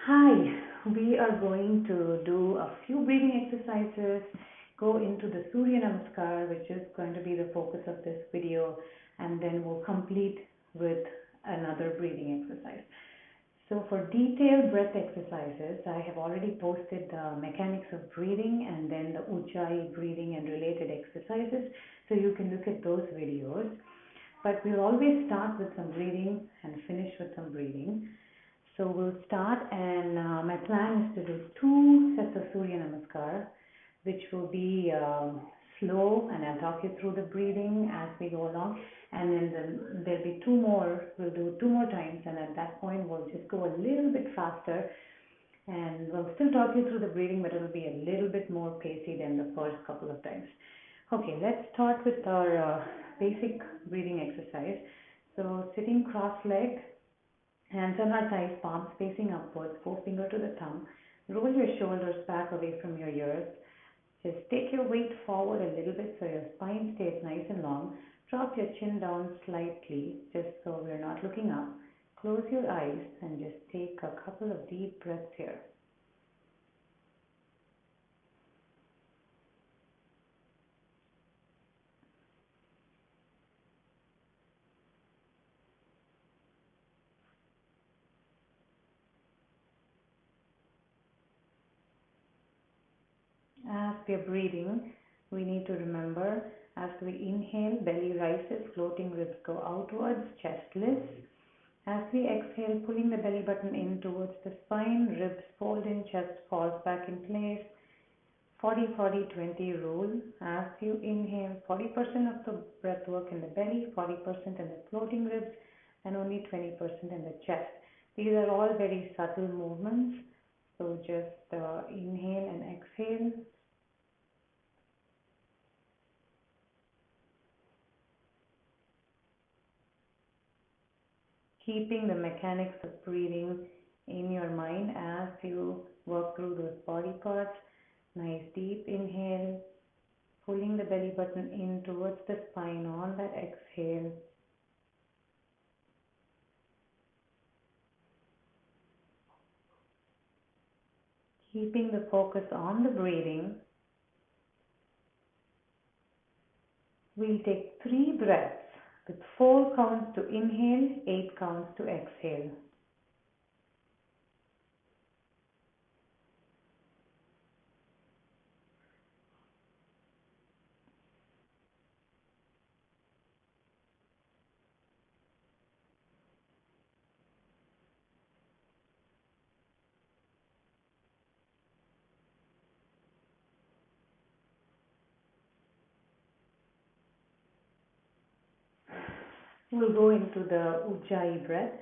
Hi, we are going to do a few breathing exercises, go into the Surya Namaskar, which is going to be the focus of this video, and then we'll complete with another breathing exercise. So for detailed breath exercises, I have already posted the mechanics of breathing and then the Ujjayi breathing and related exercises, so you can look at those videos. But we'll always start with some breathing and finish with some breathing. So we'll start, and my plan is to do 2 sets of Surya Namaskar, which will be slow, and I'll talk you through the breathing as we go along. And then there'll be 2 more, we'll do 2 more times, and at that point we'll just go a little bit faster, and we'll still talk you through the breathing, but it'll be a little bit more pacey than the first couple of times. Okay, let's start with our basic breathing exercise. So sitting cross-legged, hands on our thighs, palms facing upwards, forefinger to the thumb. Roll your shoulders back away from your ears. Just take your weight forward a little bit so your spine stays nice and long. Drop your chin down slightly, just so we're not looking up. Close your eyes and just take a couple of deep breaths here. As we're breathing, we need to remember, as we inhale, belly rises, floating ribs go outwards, chest lifts. As we exhale, pulling the belly button in towards the spine, ribs fold in, chest falls back in place. 40-40-20 rule. As you inhale, 40% of the breath work in the belly, 40% in the floating ribs, and only 20% in the chest. These are all very subtle movements, so just inhale and exhale. Keeping the mechanics of breathing in your mind as you work through those body parts. Nice deep inhale, pulling the belly button in towards the spine on that exhale. Keeping the focus on the breathing. We'll take 3 breaths with 4 counts to inhale, 8 counts to exhale. We'll go into the Ujjayi breath.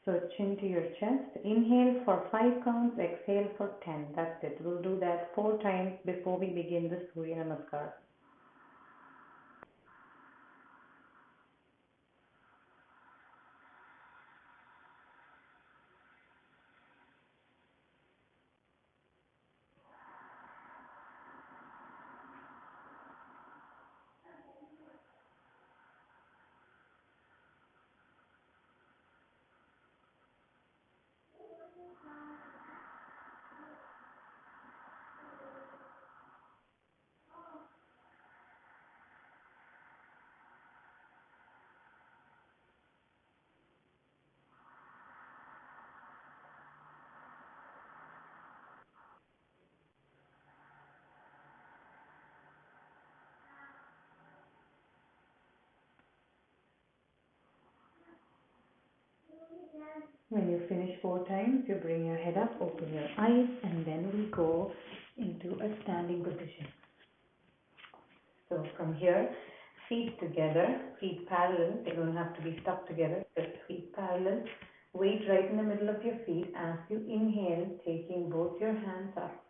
So chin to your chest. Inhale for 5 counts, exhale for 10. That's it. We'll do that 4 times before we begin the Surya Namaskar. When you finish 4 times, you bring your head up, open your eyes, and then we go into a standing position. So from here, feet together, feet parallel. They don't have to be stuck together, just feet parallel. Weight right in the middle of your feet as you inhale, taking both your hands up.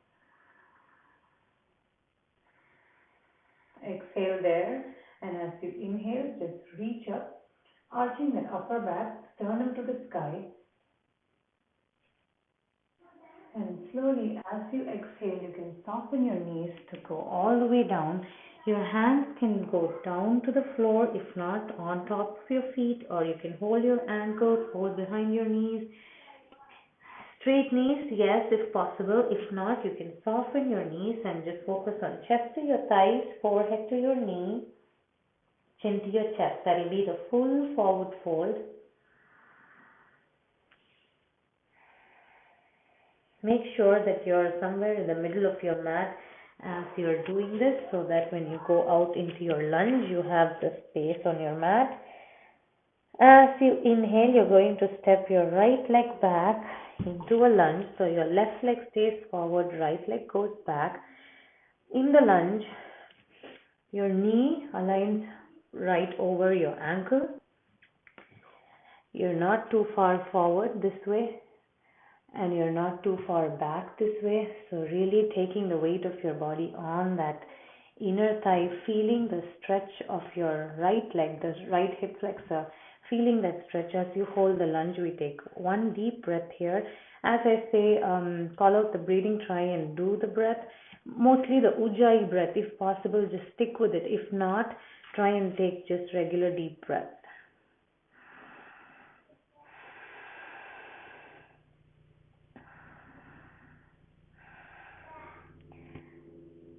Exhale there, and as you inhale, just reach up, arching that upper back, sternum to the sky. And slowly, as you exhale, you can soften your knees to go all the way down. Your hands can go down to the floor, if not on top of your feet, or you can hold your ankles, hold behind your knees. Straight knees, yes, if possible. If not, you can soften your knees and just focus on chest to your thighs, forehead to your knee, chin to your chest. That will be the full forward fold. Make sure that you're somewhere in the middle of your mat as you're doing this, so that when you go out into your lunge, you have the space on your mat. As you inhale, you're going to step your right leg back into a lunge. So your left leg stays forward, right leg goes back. In the lunge, your knee aligns right over your ankle. You're not too far forward this way, and you're not too far back this way. So really taking the weight of your body on that inner thigh, feeling the stretch of your right leg, the right hip flexor, feeling that stretch as you hold the lunge. We take one deep breath here. As I say, call out the breathing, try and do the breath. Mostly the Ujjayi breath. If possible, just stick with it. If not, try and take just regular deep breaths.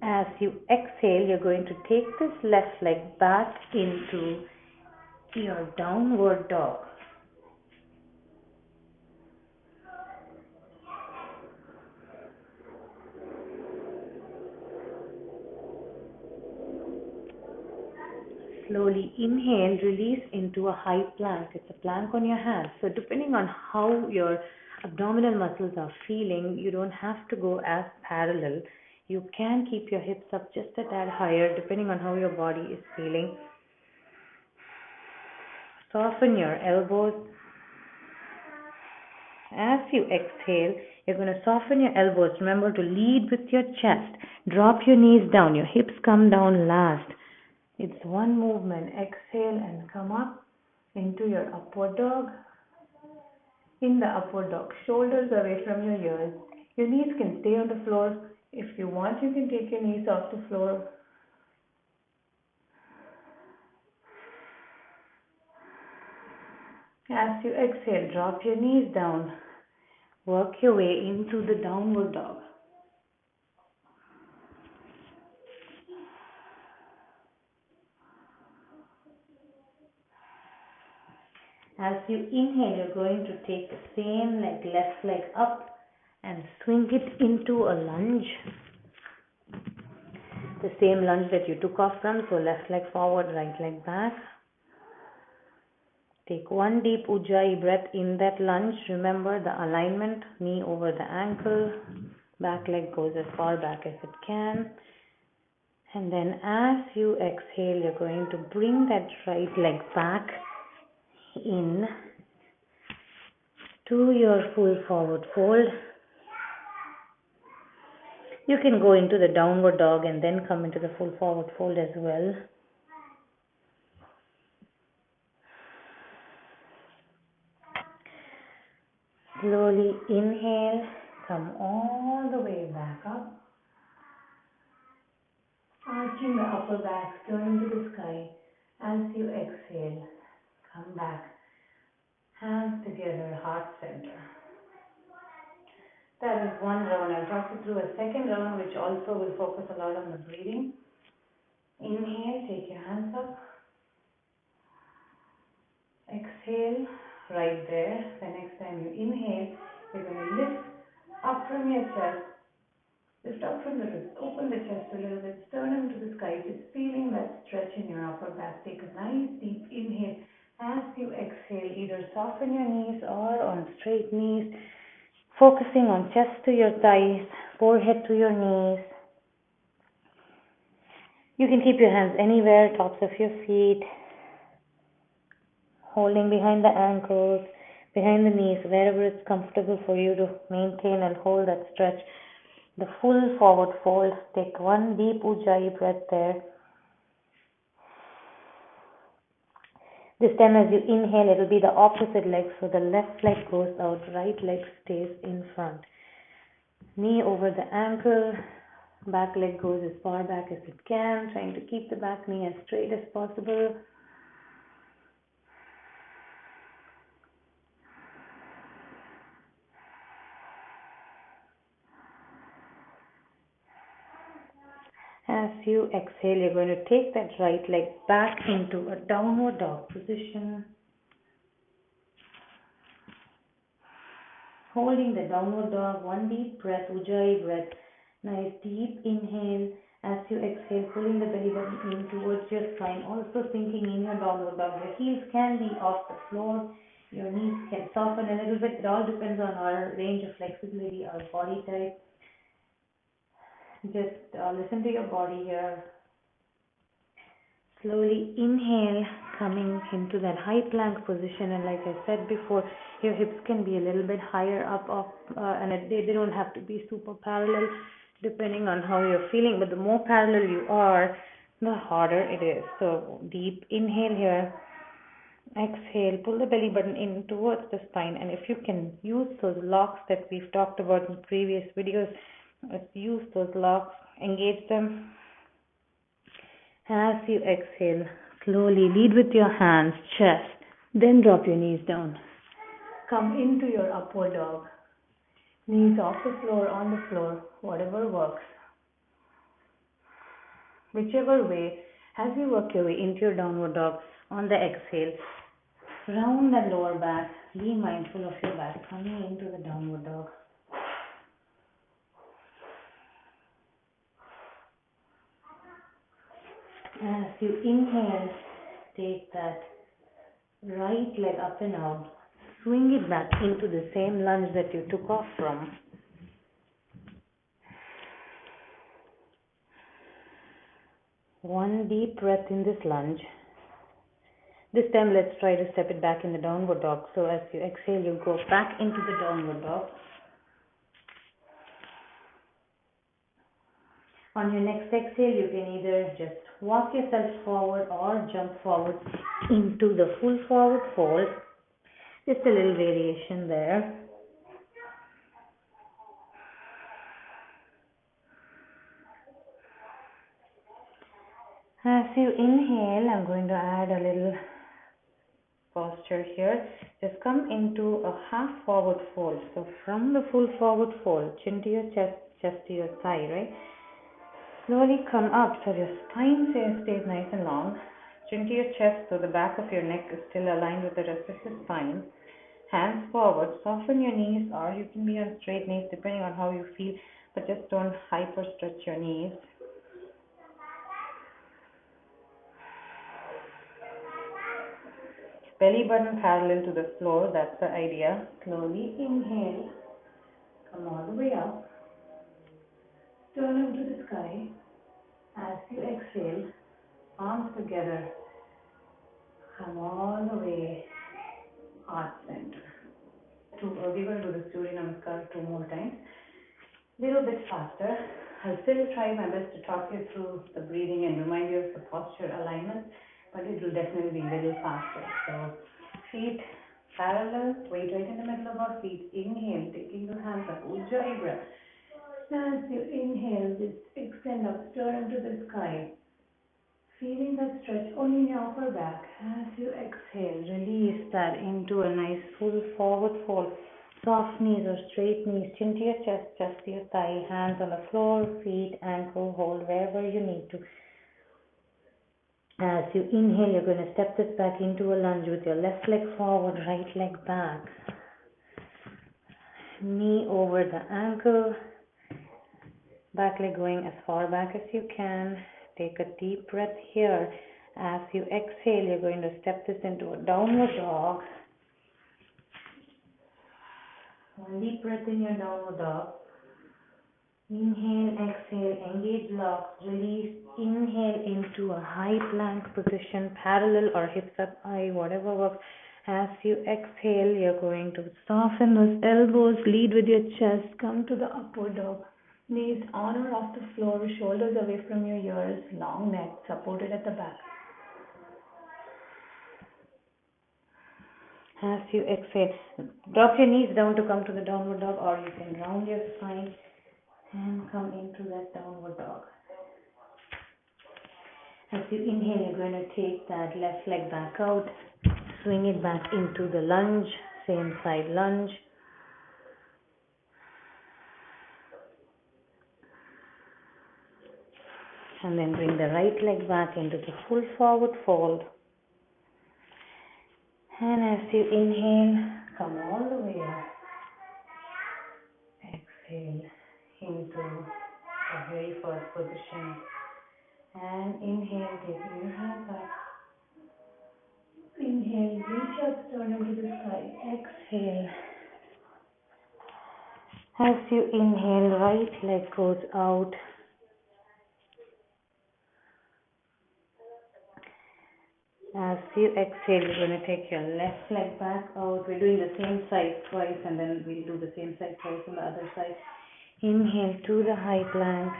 As you exhale, you're going to take this left leg back into your downward dog. Slowly inhale, release into a high plank. It's a plank on your hands. So depending on how your abdominal muscles are feeling, you don't have to go as parallel. You can keep your hips up just a tad higher depending on how your body is feeling. Soften your elbows. As you exhale, you're going to soften your elbows. Remember to lead with your chest. Drop your knees down. Your hips come down last. It's one movement. Exhale and come up into your upward dog. In the upward dog, shoulders away from your ears. Your knees can stay on the floor. If you want, you can take your knees off the floor. As you exhale, drop your knees down. Work your way into the downward dog. As you inhale, you're going to take the same leg, left leg up and swing it into a lunge. The same lunge that you took off from, so left leg forward, right leg back. Take one deep Ujjayi breath in that lunge. Remember the alignment, knee over the ankle, back leg goes as far back as it can. And then as you exhale, you're going to bring that right leg back in to your full forward fold. You can go into the downward dog and then come into the full forward fold as well. Slowly inhale, come all the way back up. Arching the upper back, turn to the sky. As you exhale, come back. Hands together, heart center. That is one round. I'll talk you through a second round, which also will focus a lot on the breathing. Inhale, take your hands up. Exhale, right there. The next time you inhale, you're going to lift up from your chest. Lift up from the ribs. Open the chest a little bit. Sternum to the sky. Just feeling that stretch in your upper back. Take a nice deep inhale. As you exhale, either soften your knees or on straight knees. Focusing on chest to your thighs, forehead to your knees. You can keep your hands anywhere, tops of your feet, holding behind the ankles, behind the knees, wherever it's comfortable for you to maintain and hold that stretch. The full forward fold. Take one deep Ujjayi breath there. This time as you inhale, it will be the opposite leg. So the left leg goes out, right leg stays in front. Knee over the ankle, back leg goes as far back as it can, trying to keep the back knee as straight as possible. you exhale, you're going to take that right leg back into a downward dog position. Holding the downward dog, one deep breath, Ujjayi breath. Nice deep inhale. As you exhale, pulling the belly button in towards your spine, also sinking in your downward dog. Your heels can be off the floor. Your knees can soften a little bit. It all depends on our range of flexibility, our body type. Just listen to your body here. Slowly inhale, coming into that high plank position. And like I said before, your hips can be a little bit higher up, and they don't have to be super parallel, depending on how you're feeling. But the more parallel you are, the harder it is. So deep inhale here. Exhale, pull the belly button in towards the spine, and if you can use those locks that we've talked about in previous videos, use those locks, engage them. As you exhale, slowly lead with your hands, chest, then drop your knees down. Come into your upward dog. Knees off the floor, on the floor, whatever works. Whichever way, as you work your way into your downward dog, on the exhale, round the lower back, be mindful of your back, coming into the downward dog. As you inhale, take that right leg up and out, swing it back into the same lunge that you took off from. One deep breath in this lunge. This time let's try to step it back in the downward dog. So as you exhale, you go back into the downward dog. On your next exhale, you can either just walk yourself forward or jump forward into the full forward fold. Just a little variation there. As you inhale, I'm going to add a little posture here. Just come into a half forward fold. So from the full forward fold, chin to your chest, chest to your thigh, right? Slowly come up so your spine stays nice and long. Chin to your chest so the back of your neck is still aligned with the rest of your spine. Hands forward, soften your knees, or you can be on straight knees depending on how you feel, but just don't hyper stretch your knees. Belly button parallel to the floor, that's the idea. Slowly inhale, come all the way up, sternum to the sky. As you exhale, arms together, come all the way heart center. We're going to do the Surya Namaskar 2 more times. Little bit faster. I'll still try my best to talk you through the breathing and remind you of the posture alignment, but it will definitely be a little faster. So feet parallel, weight right in the middle of our feet. Inhale, taking the hands up, Ujjayi breath. As you inhale, just extend up, sternum to the sky. Feeling that stretch only in your upper back. As you exhale, release that into a nice full forward fold. Soft knees or straight knees, chin to your chest, chest to your thigh, hands on the floor, feet, ankle, hold wherever you need to. As you inhale, you're going to step this back into a lunge with your left leg forward, right leg back. Knee over the ankle, back leg going as far back as you can. Take a deep breath here. As you exhale, you're going to step this into a downward dog. One deep breath in your downward dog. Inhale, exhale, engage locks, release, inhale into a high plank position, parallel or hips up high, whatever works. As you exhale, you're going to soften those elbows, lead with your chest, come to the upward dog. Knees on or off the floor, shoulders away from your ears, long neck supported at the back. As you exhale, drop your knees down to come to the downward dog, or you can round your spine and come into that downward dog. As you inhale, you're going to take that left leg back out, swing it back into the lunge, same side lunge. And then bring the right leg back into the full forward fold. And as you inhale, come all the way up. Exhale into the very first position. And inhale, taking your hand back. Inhale, reach up, sternum to the sky. Exhale. As you inhale, right leg goes out. As you exhale, you're going to take your left leg back out. We're doing the same side twice, and then we'll do the same side twice on the other side. Inhale to the high plank.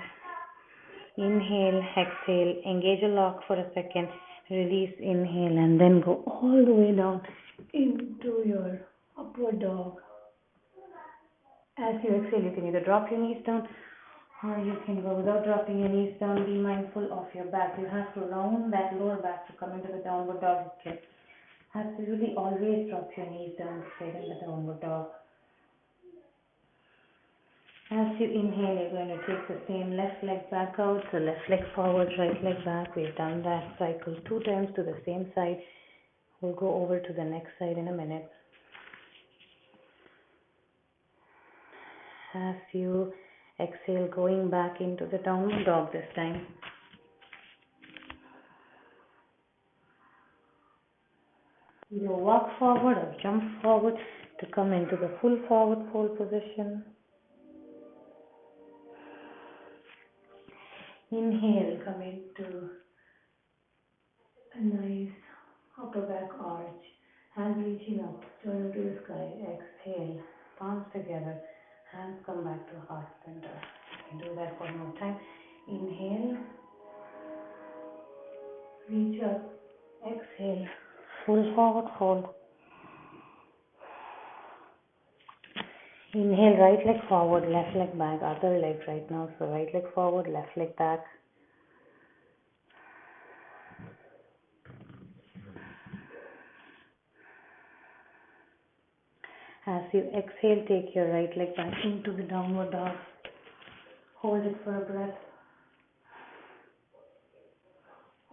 Inhale, exhale, engage a lock for a second. Release, inhale, and then go all the way down into your upward dog. As you exhale, you can either drop your knees down or you can go without dropping your knees down. Be mindful of your back. You have to round that lower back to come into the downward dog. You can absolutely always drop your knees down to stay in the downward dog. As you inhale, you're going to take the same left leg back out. So left leg forward, right leg back. We've done that cycle 2 times to the same side. We'll go over to the next side in a minute. As you exhale, going back into the downward dog this time. Either walk forward or jump forward to come into the full forward fold position. Inhale, come into a nice upper back arch. Hands reaching up, sternum to the sky. Exhale, palms together. Hands come back to heart center. Do that one more time. Inhale, reach up. Exhale, full forward fold. Inhale, right leg forward, left leg back, other leg right now. So right leg forward, left leg back. As you exhale, take your right leg back into the downward dog. Hold it for a breath.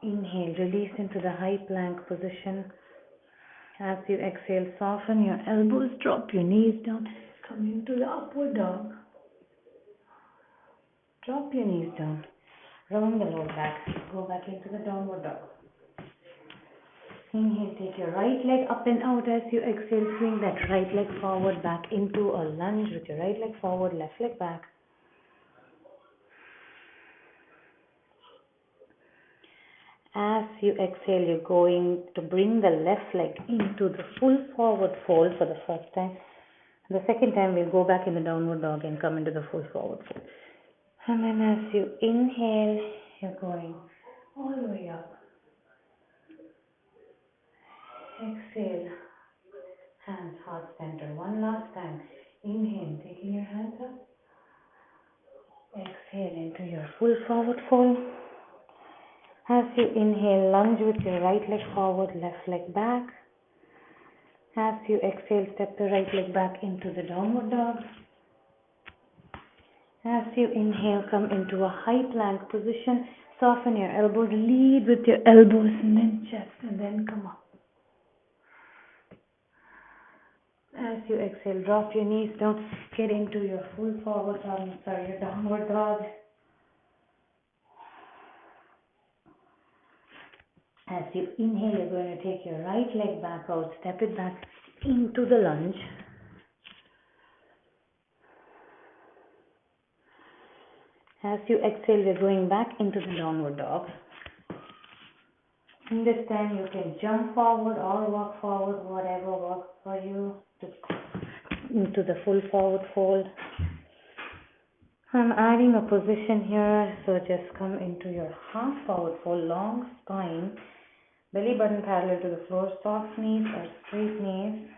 Inhale, release into the high plank position. As you exhale, soften your elbows, drop your knees down, come into the upward dog. Drop your knees down, round the lower back, go back into the downward dog. Inhale, take your right leg up and out. As you exhale, swing that right leg forward, back into a lunge with your right leg forward, left leg back. As you exhale, you're going to bring the left leg into the full forward fold for the first time. The second time, we'll go back in the downward dog and come into the full forward fold. And then as you inhale, you're going all the way up. Exhale, hands heart center. One last time. Inhale, taking your hands up. Exhale into your full forward fold. As you inhale, lunge with your right leg forward, left leg back. As you exhale, step the right leg back into the downward dog. As you inhale, come into a high plank position. Soften your elbows, lead with your elbows and then chest, and then come up. As you exhale, drop your knees down, get into your full forward dog, your downward dog. As you inhale, you're going to take your right leg back out, step it back into the lunge. As you exhale, you're going back into the downward dog. And this time you can jump forward or walk forward, whatever works for you, into the full forward fold. I'm adding a position here, so just come into your half forward fold, long spine, belly button parallel to the floor, soft knees or straight knees.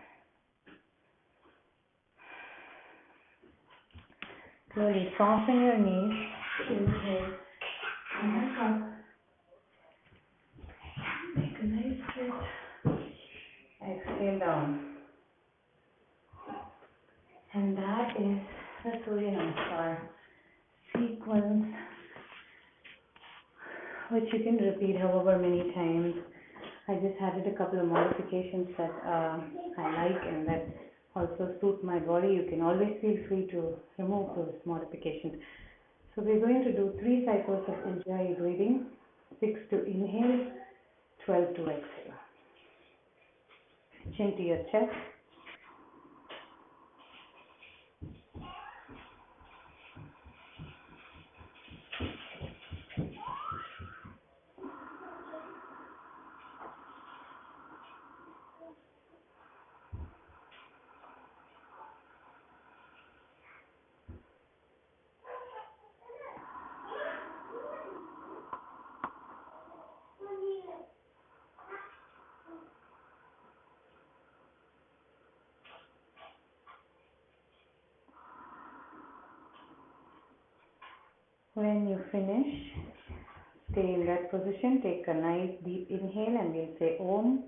Slowly soften your knees. Inhale, come back up. Make a nice stretch. Exhale down. And that is the Surya Namaskar sequence. which you can repeat however many times. I just added a couple of modifications that I like and that also suit my body. You can always feel free to remove those modifications. So we're going to do 3 cycles of Ujjayi breathing, 6 to inhale, 12 to exhale. Chin to your chest. When you finish, stay in that position, take a nice deep inhale and we'll say Om.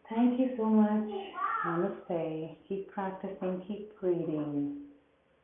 Thank you so much. Namaste. Keep practicing, keep breathing.